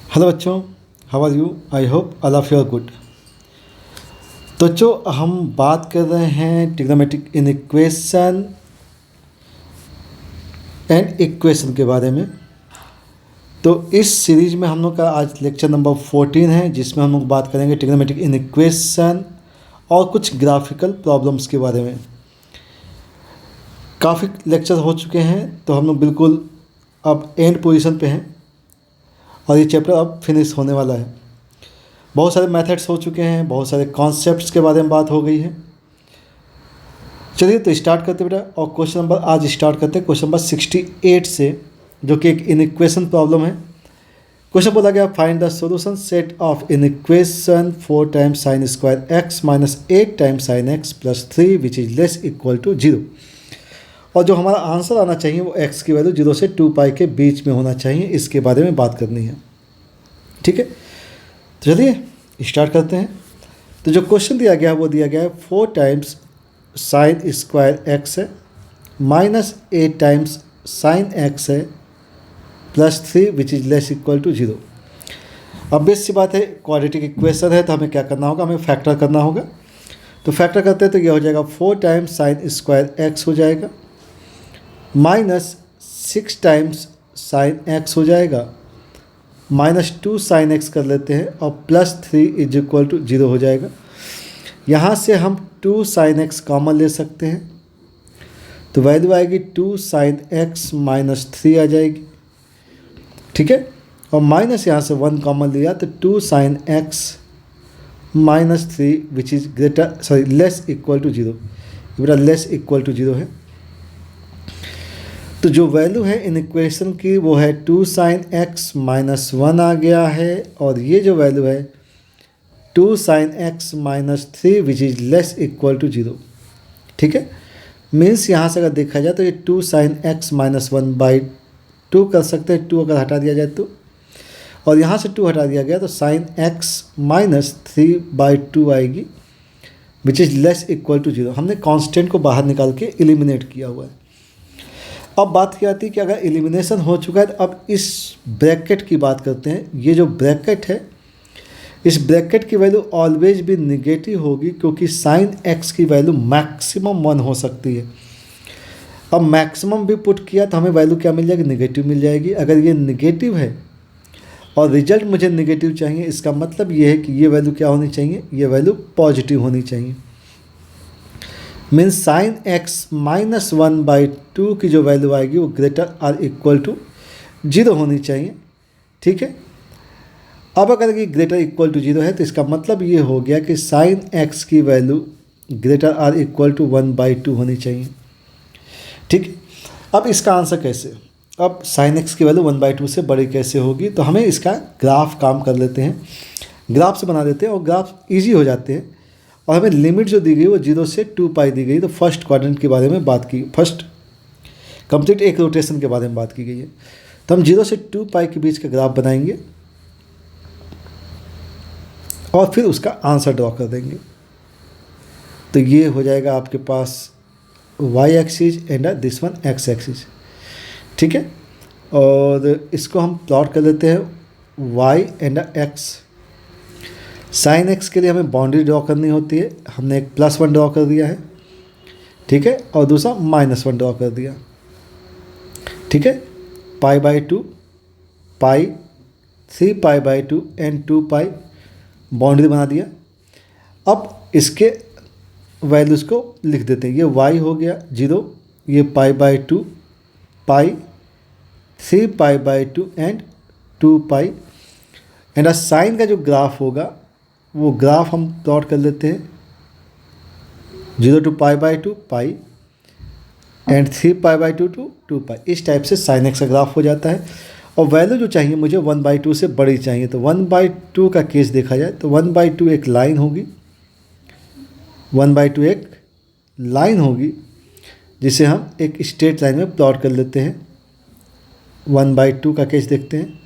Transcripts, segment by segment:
Hello बच्चों, how are you? I hope all of you are good. तो बच्चों, हम बात कर रहे हैं ट्रिग्नोमेट्रिक इनइक्वेशन एंड इक्वेशन के बारे में। तो इस सीरीज में हम लोग का आज लेक्चर नंबर 14 है, जिसमें हम लोग बात करेंगे ट्रिग्नोमेट्रिक इनइक्वेशन और कुछ ग्राफिकल प्रॉब्लम्स के बारे में। काफ़ी लेक्चर हो चुके हैं, तो हम लोग बिल्कुल अब एंड पोजीशन पे हैं और ये चैप्टर अब फिनिश होने वाला है। बहुत सारे मेथड्स हो चुके हैं, बहुत सारे कॉन्सेप्ट्स के बारे में बात हो गई है। चलिए तो स्टार्ट करते बेटा, और क्वेश्चन नंबर आज स्टार्ट करते हैं क्वेश्चन नंबर 68 से, जो कि एक इनइक्वेशन प्रॉब्लम है। क्वेश्चन बोला गया, find the solution set of inequation 4 times sine square x minus 8 times sine x plus 3 which is less equal to 0। और जो हमारा आंसर आना चाहिए वो x की वैल्यू 0 से 2 पाई के बीच में होना चाहिए। इसके बारे में बात करनी है, ठीक है। तो चलिए स्टार्ट करते हैं। तो जो क्वेश्चन दिया गया है वो दिया गया है 4 टाइम्स साइन स्क्वायर एक्स है माइनस 8 टाइम्स साइन एक्स है plus 3 which is less equal to 0। अब बेस सी बात है, क्वाड्रेटिक इक्वेशन है तो हमें क्या करना होगा, हमें फैक्टर करना होगा। तो फैक्टर करते हैं तो ये हो जाएगा 4 टाइम्स साइन स्क्वायर एक्स हो जाएगा माइनस 6 टाइम्स साइन एक्स हो जाएगा माइनस 2 साइन एक्स कर लेते हैं और प्लस 3 इज इक्वल टू 0 हो जाएगा। यहाँ से हम 2 साइन एक्स कॉमन ले सकते हैं, तो वैल्यू आएगी 2 साइन एक्स माइनस 3 आ जाएगी, ठीक है। और माइनस यहाँ से 1 कॉमन लिया तो 2 sine x minus 3 which is less equal to 0। बेटा लेस इक्वल टू 0 है, तो जो वैल्यू है इन इक्वेशन की वो है 2 साइन एक्स माइनस 1 आ गया है, और ये जो वैल्यू है 2 sine x minus 3 which is less equal to 0, ठीक है। मीन्स यहाँ से अगर देखा जाए तो ये 2 साइन एक्स माइनस 1 बाई 2 कर सकते हैं, 2 अगर हटा दिया जाए तो, और यहाँ से 2 हटा दिया गया तो साइन एक्स माइनस 3 बाई 2 आएगी which is less equal to 0। हमने कांस्टेंट को बाहर निकाल के एलिमिनेट किया हुआ है। अब बात क्या आती है कि अगर एलिमिनेशन हो चुका है तो अब इस ब्रैकेट की बात करते हैं। ये जो ब्रैकेट है, इस ब्रैकेट की वैल्यू ऑलवेज भी निगेटिव होगी, क्योंकि साइन एक्स की वैल्यू मैक्सिमम 1 हो सकती है। अब मैक्सिमम भी पुट किया तो हमें वैल्यू क्या मिल जाएगी, निगेटिव मिल जाएगी। अगर ये निगेटिव है और रिजल्ट मुझे निगेटिव चाहिए, इसका मतलब ये है कि ये वैल्यू क्या होनी चाहिए, ये वैल्यू पॉजिटिव होनी चाहिए। Means sign x minus 1 by 2 की जो वैल्यू आएगी वो ग्रेटर आर इक्वल टू 0 होनी चाहिए, ठीक है। अब अगर ये ग्रेटर इक्वल टू 0 है तो इसका मतलब ये हो गया कि साइन एक्स की value greater or equal to 1 by 2 होनी चाहिए, ठीक है। अब इसका आंसर कैसे, अब साइन एक्स की वैल्यू 1 बाई 2 से बड़ी कैसे होगी, तो हमें इसका ग्राफ काम कर लेते हैं, ग्राफ से बना देते हैं और ग्राफ ईजी हो जाते हैं। और हमें लिमिट जो दी गई वो 0 से 2 पाई दी गई। तो फर्स्ट क्वाड्रेंट के बारे में बात की, फर्स्ट कंप्लीट एक रोटेशन के बारे में बात की गई है। तो हम 0 से 2 पाई के बीच का ग्राफ बनाएंगे और फिर उसका आंसर ड्रॉ कर देंगे। तो ये हो जाएगा आपके पास Y axis and this one X axis, ठीक है। और इसको हम प्लॉट कर लेते हैं Y and X. Sine X के लिए हमें बाउंड्री ड्रॉ करनी होती है, हमने एक +1 ड्रॉ कर दिया है, ठीक है, और दूसरा -1 ड्रॉ कर दिया, ठीक है। पाई by 2 pi 3 pi by 2 and 2 pi boundary बना दिया। अब इसके वैल्यूज़ को लिख देते हैं। ये y हो गया 0, ये pi by 2 pi 3 pi by 2 and 2 pi. And sine का जो ग्राफ होगा वो ग्राफ हम प्लॉट कर लेते हैं 0 two pi by 2 pi and 3 pi by 2 to 2 pi. इस टाइप से साइन एक्स का ग्राफ हो जाता है। और वैल्यू जो चाहिए मुझे 1 बाई 2 से बड़ी चाहिए, तो 1 बाई 2 का केस देखा जाए तो 1 बाई 2 एक लाइन होगी, 1 बाई 2 एक लाइन होगी जिसे हम एक स्ट्रेट लाइन में प्लॉट कर लेते हैं। 1 बाई 2 का केस देखते हैं,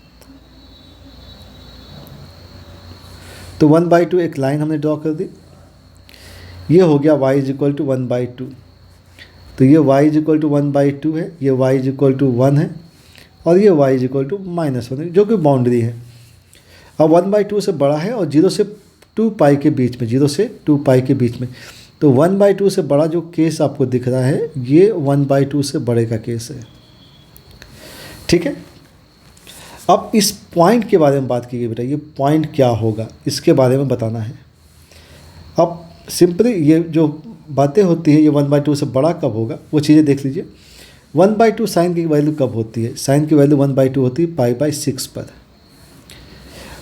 तो 1 बाई 2 एक लाइन हमने ड्रॉ कर दी। ये हो गया y is equal to 1 by 2। तो ये y is equal to 1 by 2 है, ये y इज इक्वल टू 1 है, और ये y इज इक्वल टू -1 है, जो कि बाउंड्री है। अब 1/2 से बड़ा है और 0 से 2 पाई के बीच में, 0 से 2 पाई के बीच में, तो 1/2 से बड़ा जो केस आपको दिख रहा है ये 1/2 से बड़े का केस है। ठीक है, अब इस पॉइंट के बारे में बात की गई बेटा, ये पॉइंट क्या होगा इसके बारे में बताना है। अब सिंपली ये जो बातें होती हैं, ये 1/2 से बड़ा कब होगा वो चीज़ें देख लीजिए। 1/2 साइन की वैल्यू कब होती है? साइन की वैल्यू 1/2 होती है π/6 पर।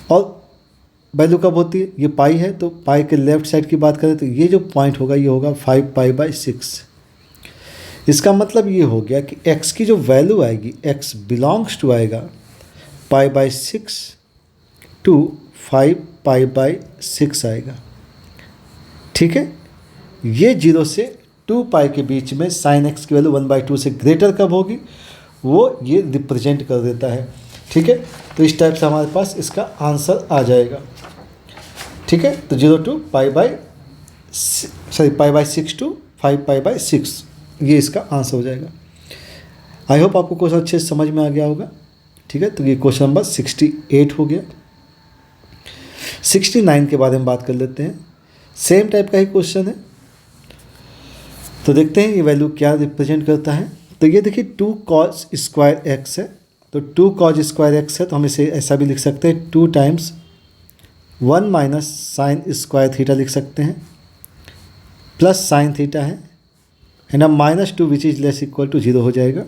और वैल्यू कब होती है? ये पाई है तो पाई के लेफ्ट साइड की बात करें तो ये जो पॉइंट होगा ये होगा 5π/6। इसका मतलब ये हो गया कि x की जो वैल्यू आएगी, x बिलोंग्स टू आएगा π/6 टू 5π/6 आएगा। ठीक है, ये 0 से 2 पाई के बीच में साइन x की वैल्यू 1/2 से ग्रेटर कब होगी वो ये रिप्रेजेंट कर देता है। ठीक है, तो इस टाइप से हमारे पास इसका आंसर आ जाएगा। ठीक है, तो 0 टू π/6 टू 5π/6 ये इसका आंसर हो जाएगा। आई होप आपको क्वेश्चन अच्छे से समझ में आ गया होगा। ठीक है, तो ये क्वेश्चन नंबर 68 हो गया। 69 के बारे में बात कर लेते हैं। सेम टाइप का ही क्वेश्चन है, तो देखते हैं ये वैल्यू क्या रिप्रेजेंट करता है। तो ये देखिए 2 cos स्क्वायर एक्स है, तो 2 cos स्क्वायर एक्स है तो हम इसे ऐसा भी लिख सकते हैं 2 times 1 minus sine square theta लिख सकते हैं, प्लस साइन थीटा है एंड अब -2 which is less equal to 0 हो जाएगा।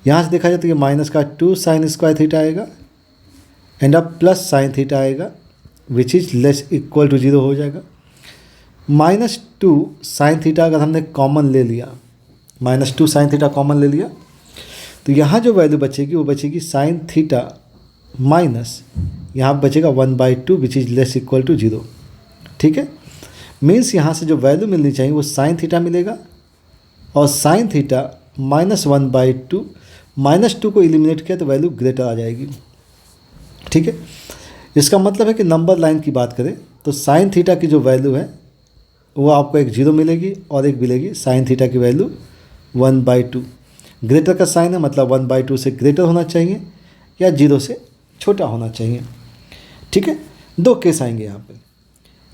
यहाँ से देखा जाए तो ये माइनस का 2 साइन स्क्वायर थीटा आएगा एंड अब प्लस साइन थीटा आएगा which is less equal to 0 हो जाएगा। -2 साइन थीटा अगर हमने कॉमन ले लिया, -2 साइन थीटा कॉमन ले लिया तो यहाँ जो वैल्यू बचेगी वो बचेगी साइन थीटा माइनस यहाँ बचेगा 1/2 which is less equal to 0। ठीक है, मीन्स यहाँ से जो वैल्यू मिलनी चाहिए वो साइन थीटा मिलेगा और साइन थीटा -1/2, -2 को एलिमिनेट किया तो वैल्यू ग्रेटर आ जाएगी। ठीक है, इसका मतलब है कि नंबर लाइन की बात करें तो साइन थीटा की जो वैल्यू है वो आपको एक 0 मिलेगी और एक मिलेगी साइन थीटा की वैल्यू 1/2। ग्रेटर का साइन है मतलब 1/2 से ग्रेटर होना चाहिए या 0 से छोटा होना चाहिए। ठीक है, 2 केस आएंगे यहाँ पे,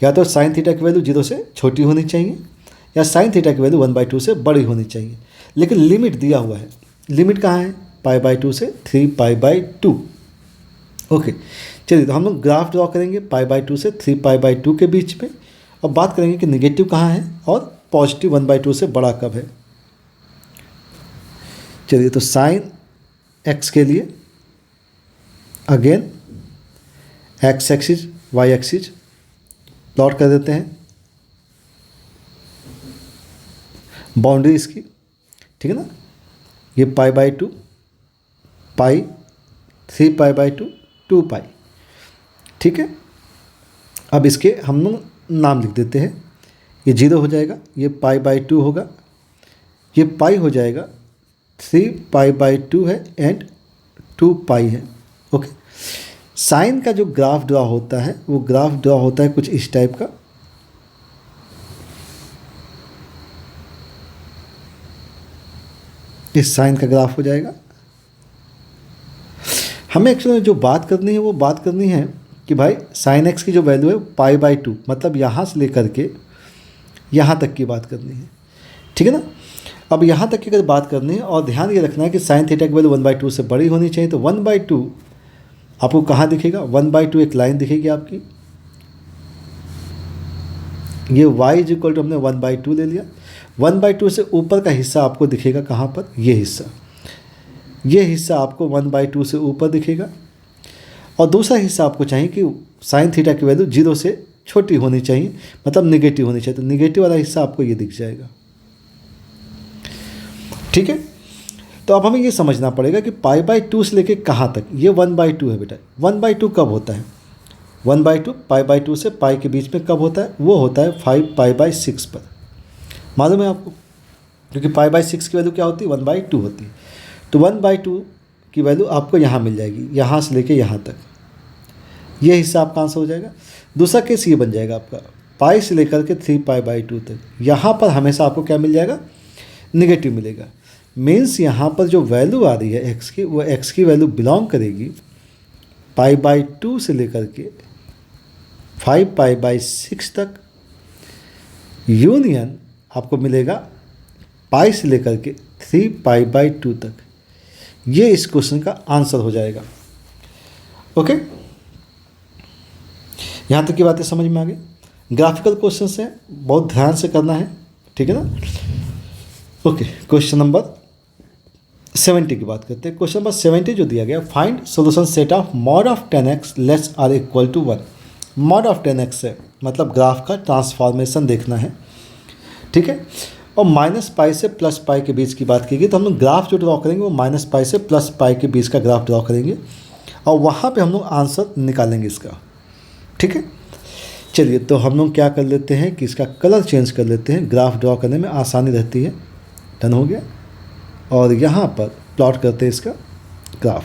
या तो साइन थीटा की वैल्यू 0 से छोटी होनी चाहिए या साइन थीटा की वैल्यू 1/2 से बड़ी होनी चाहिए, लेकिन लिमिट दिया हुआ है। लिमिट कहाँ है? π/2 से 3π/2। ओके, चलिए तो हम लोग ग्राफ ड्रॉ करेंगे π/2 से 3π/2 के बीच में और बात करेंगे कि नेगेटिव कहाँ है और पॉजिटिव 1/2 से बड़ा कब है। चलिए तो साइन x के लिए again x axis y axis plot कर देते हैं, बाउंड्री इसकी। ठीक है ना, ये π/2 पाई 3π/2 2 पाई। ठीक है, अब इसके हम लोग नाम लिख देते हैं। ये 0 हो जाएगा, ये π/2 होगा, ये पाई हो जाएगा, 3π/2 है एंड 2 पाई है। ओके, साइन का जो ग्राफ ड्रॉ होता है वो ग्राफ ड्रॉ होता है कुछ इस टाइप का। इस साइन का ग्राफ हो जाएगा। हमें एक्चुअली जो बात करनी है वो बात करनी है कि भाई साइन एक्स की जो वैल्यू है π/2 मतलब यहाँ से लेकर के यहाँ तक की बात करनी है। ठीक है ना, अब यहाँ तक की अगर बात करनी है और ध्यान ये रखना है कि साइन थीटा की वैल्यू 1/2 से बड़ी होनी चाहिए, तो 1/2 आपको कहाँ दिखेगा? 1/2 एक लाइन दिखेगी आपकी, ये y इज इक्वल टू हमने 1/2 ले लिया। 1/2 से ऊपर का हिस्सा आपको दिखेगा कहाँ पर? ये हिस्सा आपको 1/2 से ऊपर दिखेगा और दूसरा हिस्सा आपको चाहिए कि साइन थीटा की वैल्यू 0 से छोटी होनी चाहिए, मतलब निगेटिव होनी चाहिए, तो निगेटिव वाला हिस्सा आपको ये दिख जाएगा। ठीक है, तो अब हमें ये समझना पड़ेगा कि π/2 से लेके कहाँ तक? ये 1/2 है बेटा। 1/2 कब होता है? 1/2 π/2 से पाई के बीच में कब होता है? वो होता है 5π/6 पर। मालूम है आपको, क्योंकि π/6 की वैल्यू क्या होती है? 1/2 होती है। तो 1/2 की वैल्यू आपको यहाँ मिल जाएगी, यहाँ से लेके यहाँ तक। ये हिस्सा आपका आंसर हो जाएगा। दूसरा केस ये बन जाएगा आपका पाई से लेकर के 3π/2 तक। यहाँ पर हमेशा आपको क्या मिल जाएगा? निगेटिव मिलेगा। मीन्स यहाँ पर जो वैल्यू आ रही है एक्स की, वो एक्स की वैल्यू बिलोंग करेगी π/2 से लेकर के 5π/6 तक, यूनियन आपको मिलेगा पाई से लेकर के 3π/2 तक। ये इस क्वेश्चन का आंसर हो जाएगा। ओके, यहाँ तक की बातें समझ में आ गई। ग्राफिकल क्वेश्चन है, बहुत ध्यान से करना है, ठीक है ना। ओके, क्वेश्चन नंबर 70 की बात करते हैं। क्वेश्चन नंबर 70 जो दिया गया, find solution set of mod of 10x less or equal to 1। Mod of 10x है मतलब ग्राफ का ट्रांसफॉर्मेशन देखना है, ठीक है। और -π से +π के बीच की बात की गई, तो हम लोग ग्राफ जो ड्रॉ करेंगे वो -π से +π के बीच का ग्राफ ड्रॉ करेंगे और वहाँ पे हम लोग आंसर निकालेंगे इसका, ठीक है। चलिए, तो हम लोग क्या कर लेते हैं कि इसका कलर चेंज कर लेते हैं, ग्राफ ड्रॉ करने में आसानी रहती है। डन हो गया, और यहाँ पर प्लॉट करते हैं इसका ग्राफ।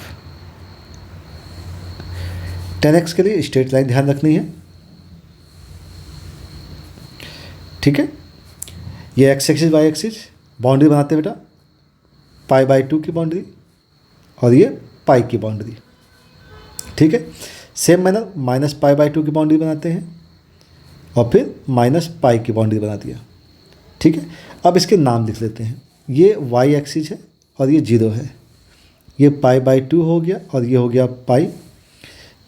10x के लिए स्ट्रेट लाइन ध्यान रखनी है, ठीक है। ये x axis y axis boundary बनाते हैं बेटा, π/2 की बाउंड्री और ये पाई की बाउंड्री, ठीक है। सेम मैनर -π/2 की बाउंड्री बनाते हैं और फिर -π की बाउंड्री बना दिया, ठीक है। अब इसके नाम लिख लेते हैं। ये y एक्सिस है और ये 0 है, ये π/2 हो गया और ये हो गया पाई,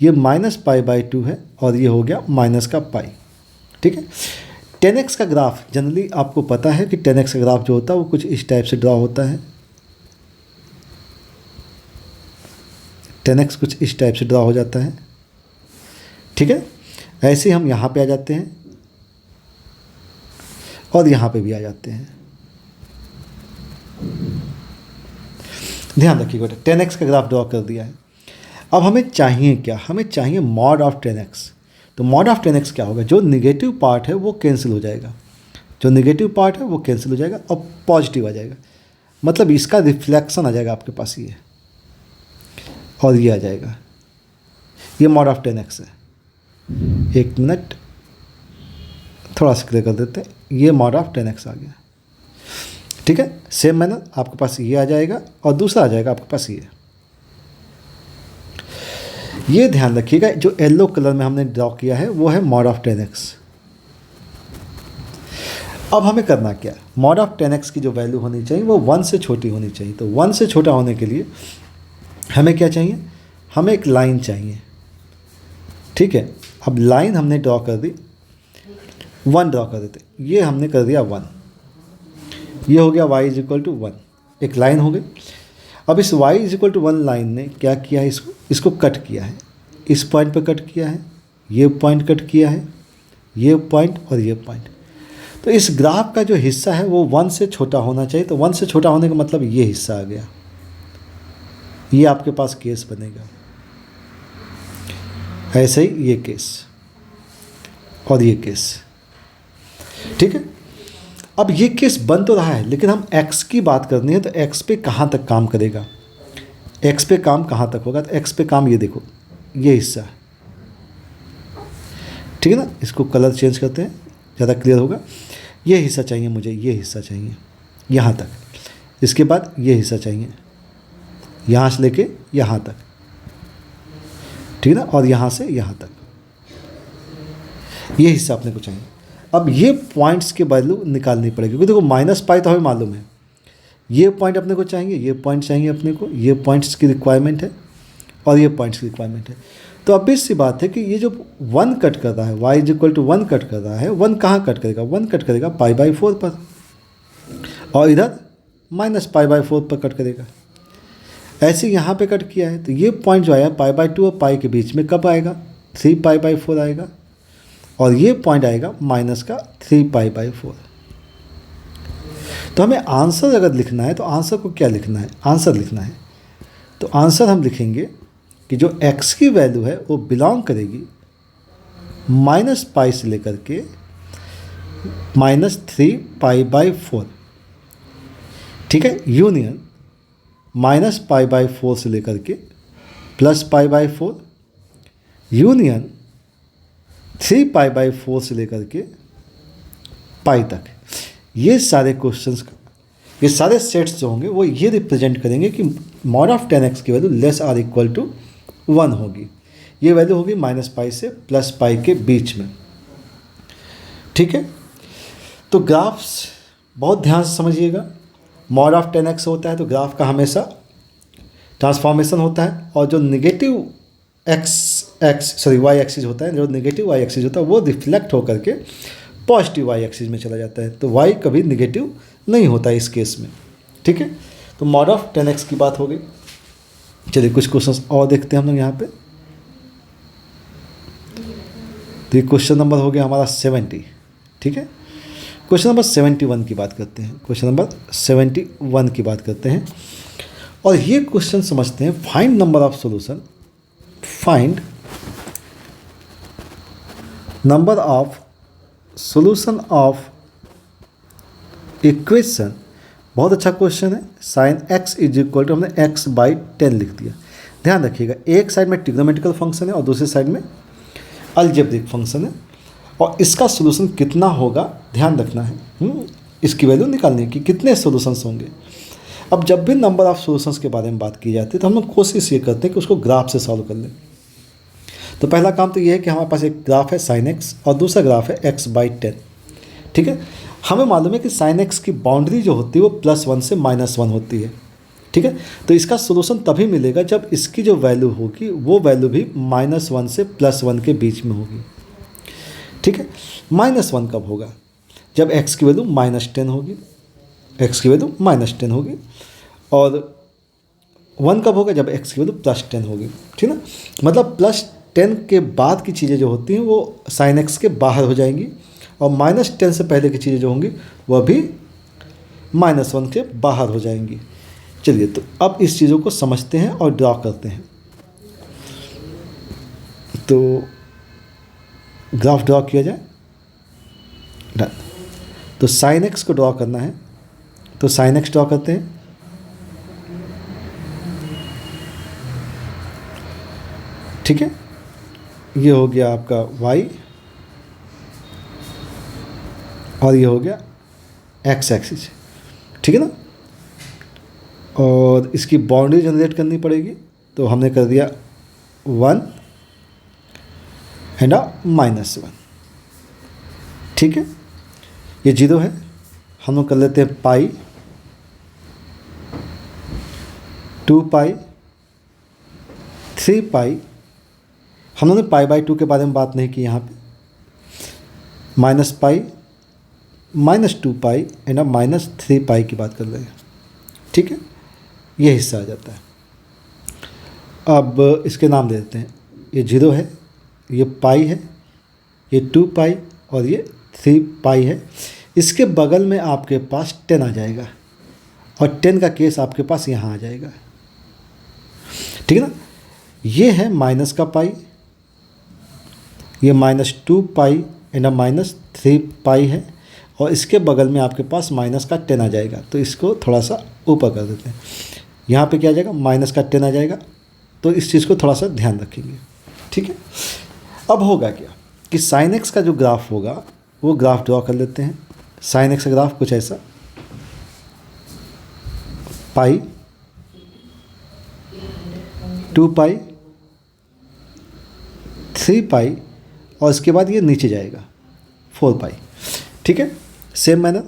ये -π/2 है और ये हो गया माइनस का पाई, ठीक है। 10x का ग्राफ जनरली आपको पता है कि 10x का ग्राफ जो होता है वो कुछ इस टाइप से ड्रॉ होता है। 10x कुछ इस टाइप से ड्रॉ हो जाता है, ठीक है। ऐसे हम यहाँ पे आ जाते हैं और यहाँ पे भी आ जाते हैं। ध्यान रखिएगा, 10x का ग्राफ ड्रॉ कर दिया है। अब हमें चाहिए क्या, हमें चाहिए मॉड ऑफ 10x। तो मॉड ऑफ 10x क्या होगा, जो निगेटिव पार्ट है वो कैंसिल हो जाएगा, जो निगेटिव पार्ट है वो कैंसिल हो जाएगा और पॉजिटिव आ जाएगा, मतलब इसका रिफ्लेक्शन आ जाएगा आपके पास ये, और ये आ जाएगा। ये मॉड ऑफ 10x है। एक मिनट, थोड़ा सा क्लियर कर देते हैं। ये मॉड ऑफ 10x आ गया, ठीक है। सेम मैनर आपके पास ये आ जाएगा और दूसरा आ जाएगा आपके पास ये ध्यान रखिएगा, जो येलो कलर में हमने ड्रॉ किया है वो है मॉड ऑफ 10x। अब हमें करना क्या, मॉड ऑफ 10x की जो वैल्यू होनी चाहिए वो 1 से छोटी होनी चाहिए। तो 1 से छोटा होने के लिए हमें क्या चाहिए, हमें एक लाइन चाहिए, ठीक है। अब लाइन हमने ड्रॉ कर दी, 1 ड्रॉ कर देते, ये हमने कर दिया 1, ये हो गया y = 1, एक लाइन हो गई। अब इस y = 1 लाइन ने क्या किया है, इसको कट किया है, इस पॉइंट पे कट किया है, ये पॉइंट कट किया है, ये पॉइंट और ये पॉइंट। तो इस ग्राफ का जो हिस्सा है वो 1 से छोटा होना चाहिए। तो 1 से छोटा होने का मतलब ये हिस्सा आ गया, ये आपके पास केस बनेगा। ऐसे ही ये केस और ये केस, ठीक है। अब ये केस बन तो रहा है, लेकिन हम x की बात करनी है, तो x पे कहाँ तक काम करेगा, x पे काम कहाँ तक होगा। तो x पे काम ये देखो, ये हिस्सा, ठीक है ना। इसको कलर चेंज करते हैं, ज़्यादा क्लियर होगा। ये हिस्सा चाहिए मुझे, ये हिस्सा चाहिए यहाँ तक। इसके बाद ये हिस्सा चाहिए यहाँ से लेके यहाँ तक, ठीक है ना, और यहाँ से यहाँ तक ये हिस्सा अपने को चाहिए। अब ये पॉइंट्स के वैल्यू निकालनी पड़ेगी, क्योंकि देखो -π तो हमें मालूम है, ये पॉइंट अपने को चाहिए, ये पॉइंट चाहिए अपने को, ये पॉइंट्स की रिक्वायरमेंट है और ये पॉइंट्स की रिक्वायरमेंट है। तो अब इस सी बात है कि ये जो 1 कट कर रहा है, y = 1 कट कर रहा है, 1 कहाँ कट करेगा, 1 कट करेगा π/4 पर, और इधर -π/4 पर कट करेगा। ऐसे यहाँ पे कट किया है, तो ये पॉइंट जो आया π/2 और पाई के बीच में कब आएगा, 3π/4 आएगा, और ये पॉइंट आएगा -3π/4। तो हमें आंसर अगर लिखना है तो आंसर को क्या लिखना है, आंसर लिखना है। तो आंसर हम लिखेंगे कि जो x की वैल्यू है वो बिलोंग करेगी -π से लेकर के -3π/4, ठीक है, यूनियन -π/4 से लेकर के +π/4, यूनियन 3π/4 से लेकर के पाई तक। ये सारे क्वेश्चंस, ये सारे सेट्स जो होंगे वो ये रिप्रेजेंट करेंगे कि मॉड ऑफ 10x की value less or equal to 1 होगी। ये वैल्यू होगी -π से +π के बीच में। ठीक है, तो ग्राफ्स बहुत ध्यान से समझिएगा। मॉड ऑफ 10x होता है तो ग्राफ का हमेशा ट्रांसफॉर्मेशन होता है, और जो नेगेटिव y एक्सिस होता है, जो नेगेटिव y एक्सिस होता है वो रिफ्लेक्ट होकर के पॉजिटिव y एक्सिस में चला जाता है, तो y कभी नेगेटिव नहीं होता है इस केस में। ठीक है, तो मॉड ऑफ 10x की बात हो गई। चलिए कुछ क्वेश्चंस और देखते हैं हम लोग यहाँ पे। तो ये क्वेश्चन नंबर हो गया हमारा 70। ठीक है, क्वेश्चन नंबर 71 की बात करते हैं। क्वेश्चन नंबर 71 की बात करते हैं, और ये क्वेश्चन समझते हैं। Find number of solution, find number of solution of equation. बहुत अच्छा क्वेश्चन है। Sine x is equal to, हमने x/10 लिख दिया। ध्यान रखिएगा, एक साइड में ट्रिग्नोमेट्रिकल फंक्शन है और दूसरी साइड में अलजेब्रिक फंक्शन है, और इसका सोल्यूशन कितना होगा ध्यान रखना है। इसकी वैल्यू निकालने की कितने सोल्यूशंस होंगे। अब जब भी नंबर ऑफ सोल्यूशंस के बारे में बात की जाती है तो हम लोग कोशिश ये करते हैं कि उसको ग्राफ से सॉल्व कर लें। तो पहला काम तो ये है कि हमारे पास एक ग्राफ है sin x और दूसरा ग्राफ है x/10। ठीक है, हमें मालूम है कि sin x की बाउंड्री जो होती है वो +1 से -1 होती है। ठीक है, तो इसका सोल्यूशन तभी मिलेगा जब इसकी जो वैल्यू होगी वो वैल्यू भी -1 से +1 के बीच में होगी। ठीक है, -1 कब होगा? जब x की वैल्यू -10 होगी, x की वैल्यू -10 होगी, और 1 कब होगा? जब x की वैल्यू +10 होगी। ठीक ना, मतलब +10 के बाद की चीज़ें जो होती हैं वो sin x के बाहर हो जाएंगी, और -10 से पहले की चीज़ें जो होंगी वह भी -1 के बाहर हो जाएंगी। चलिए, तो अब इस चीज़ों को समझते हैं और ड्रॉ करते हैं। तो ग्राफ ड्रॉ किया जाए। डन। तो sin x को ड्रॉ करना है, तो sin x ड्रॉ करते हैं। ठीक है, ये हो गया आपका y, और ये हो गया x एक्सिस। ठीक है ना, और इसकी बाउंड्री जनरेट करनी पड़ेगी, तो हमने कर दिया 1 एंड -1। ठीक है, ये 0 है, हम लोग कर लेते हैं पाई, 2π, 3π। हम लोगों ने π/2 के बारे में बात नहीं की यहाँ पे। -π, -2π एंड -3π की बात कर रहे हैं। ठीक है, ये हिस्सा आ जाता है। अब इसके नाम दे देते हैं। ये 0 है, ये पाई है, ये 2π और ये 3π है। इसके बगल में आपके पास 10 आ जाएगा, और 10 का केस आपके पास यहाँ आ जाएगा। ठीक है ना, ये है माइनस का पाई, ये -2π एंड -3π है, और इसके बगल में आपके पास माइनस का 10 आ जाएगा। तो इसको थोड़ा सा ऊपर कर देते हैं। यहाँ पे क्या आ जाएगा? माइनस का 10 आ जाएगा। तो इस चीज़ को थोड़ा सा ध्यान रखेंगे। ठीक है, अब होगा क्या कि sin x का जो ग्राफ होगा वो ग्राफ ड्रॉ कर लेते हैं। sin x का ग्राफ कुछ ऐसा, पाई, 2π, 3π, और इसके बाद ये नीचे जाएगा 4π। ठीक है, सेम मैनर,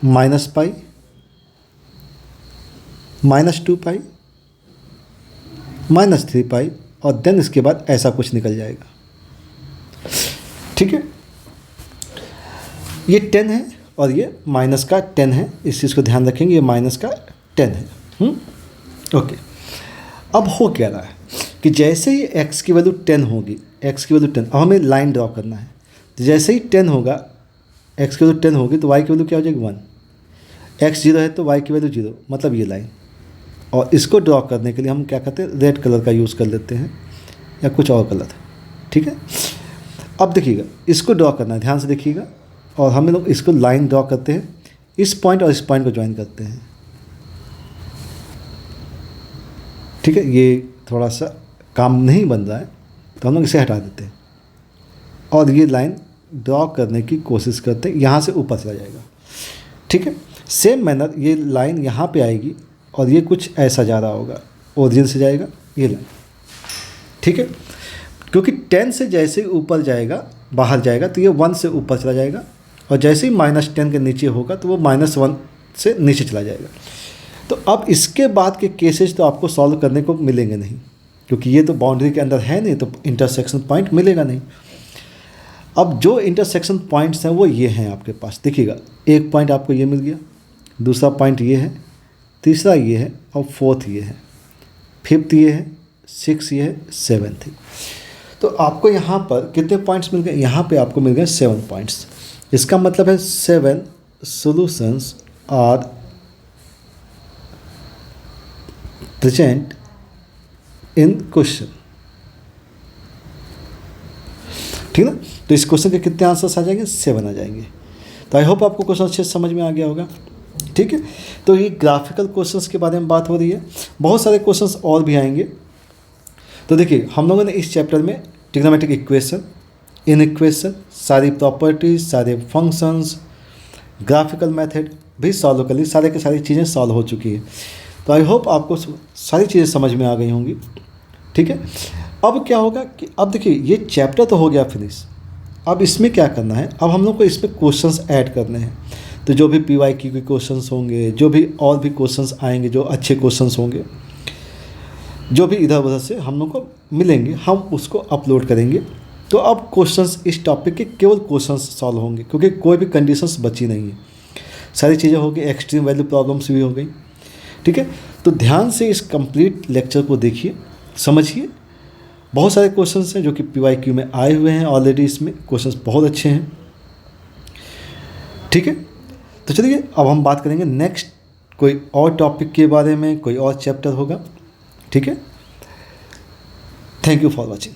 -π, -2π, -3π, और देन इसके बाद ऐसा कुछ निकल जाएगा। ठीक है, ये 10 है और ये माइनस का 10 है। इस चीज़ को ध्यान रखेंगे, ये माइनस का 10 है। ओके, अब हो क्या रहा है कि जैसे ही x की वैल्यू 10 होगी, x की वैल्यू 10, अब हमें लाइन ड्रॉ करना है। तो जैसे ही 10 होगा, x की वैल्यू 10 होगी तो y की वैल्यू क्या हो जाएगी? 1। x 0 है तो y की वैल्यू 0, मतलब ये लाइन। और इसको ड्रॉ करने के लिए हम क्या करते हैं? रेड कलर का यूज़ कर लेते हैं या कुछ और कलर। ठीक है, अब देखिएगा, इसको ड्रॉ करना है, ध्यान से देखिएगा। और हम लोग इसको लाइन ड्रॉ करते हैं, इस पॉइंट और इस पॉइंट को ज्वाइन करते हैं। ठीक है, ये थोड़ा सा काम नहीं बन रहा है तो हम लोग इसे हटा देते हैं, और ये लाइन ड्रॉ करने की कोशिश करते हैं, यहाँ से ऊपर चला जाएगा। ठीक है, सेम मैनर ये लाइन यहाँ पे आएगी, और ये कुछ ऐसा जा रहा होगा, ओरिजिन से जाएगा ये लाइन। ठीक है, क्योंकि 10 से जैसे ही ऊपर जाएगा, बाहर जाएगा, तो ये 1 से ऊपर चला जाएगा, और जैसे ही -10 के नीचे होगा तो वो -1 से नीचे चला जाएगा। तो अब इसके बाद के केसेस तो आपको सॉल्व करने को मिलेंगे नहीं, क्योंकि ये तो बाउंड्री के अंदर है नहीं, तो इंटरसेक्शन पॉइंट मिलेगा नहीं। अब जो इंटरसेक्शन पॉइंट्स हैं वो ये हैं आपके पास, देखिएगा, एक पॉइंट आपको ये मिल गया, दूसरा पॉइंट ये है, तीसरा ये है, और फोर्थ ये है, फिफ्थ ये है, 6 ये है, 7th है। तो आपको यहाँ पर कितने पॉइंट्स मिल गए? यहाँ पे आपको मिल गए 7 पॉइंट्स। इसका मतलब है 7 solutions are present in question. ठीक है ना? तो इस क्वेश्चन के कितने आंसर्स आ जाएंगे? 7 आ जाएंगे। तो आई होप आपको क्वेश्चन अच्छे से समझ में आ गया होगा। ठीक है, तो ये ग्राफिकल क्वेश्चंस के बारे में बात हो रही है, बहुत सारे क्वेश्चंस और भी आएंगे। तो देखिए, हम लोगों ने इस चैप्टर में ट्रिग्नोमेट्रिक इक्वेशन, इनइक्वेशन, सारी प्रॉपर्टीज, सारे फंक्शंस, ग्राफिकल मेथड भी सॉल्व कर ली, सारे की सारी चीज़ें सॉल्व हो चुकी है। तो आई होप आपको सारी चीज़ें समझ में आ गई होंगी। ठीक है, अब क्या होगा कि अब देखिए, ये चैप्टर तो हो गया फिनिश। अब इसमें क्या करना है, अब हम लोग को इसमें क्वेश्चंस ऐड करने हैं। तो जो भी PYQ के क्वेश्चंस होंगे, जो भी और भी क्वेश्चंस आएंगे, जो अच्छे क्वेश्चंस होंगे, जो भी इधर उधर से हम लोग को मिलेंगे, हम उसको अपलोड करेंगे। तो अब क्वेश्चंस इस टॉपिक के केवल क्वेश्चंस सॉल्व होंगे, क्योंकि कोई भी कंडीशंस बची नहीं है, सारी चीज़ें हो गई, एक्सट्रीम वैल्यू प्रॉब्लम्स भी हो गई। ठीक है, तो ध्यान से इस कंप्लीट लेक्चर को देखिए, समझिए। बहुत सारे क्वेश्चंस हैं जो कि PYQ में आए हुए हैं ऑलरेडी, इसमें क्वेश्चंस बहुत अच्छे हैं। ठीक है, तो चलिए अब हम बात करेंगे नेक्स्ट कोई और टॉपिक के बारे में, कोई और चैप्टर होगा। ठीक है, थैंक यू फॉर वॉचिंग।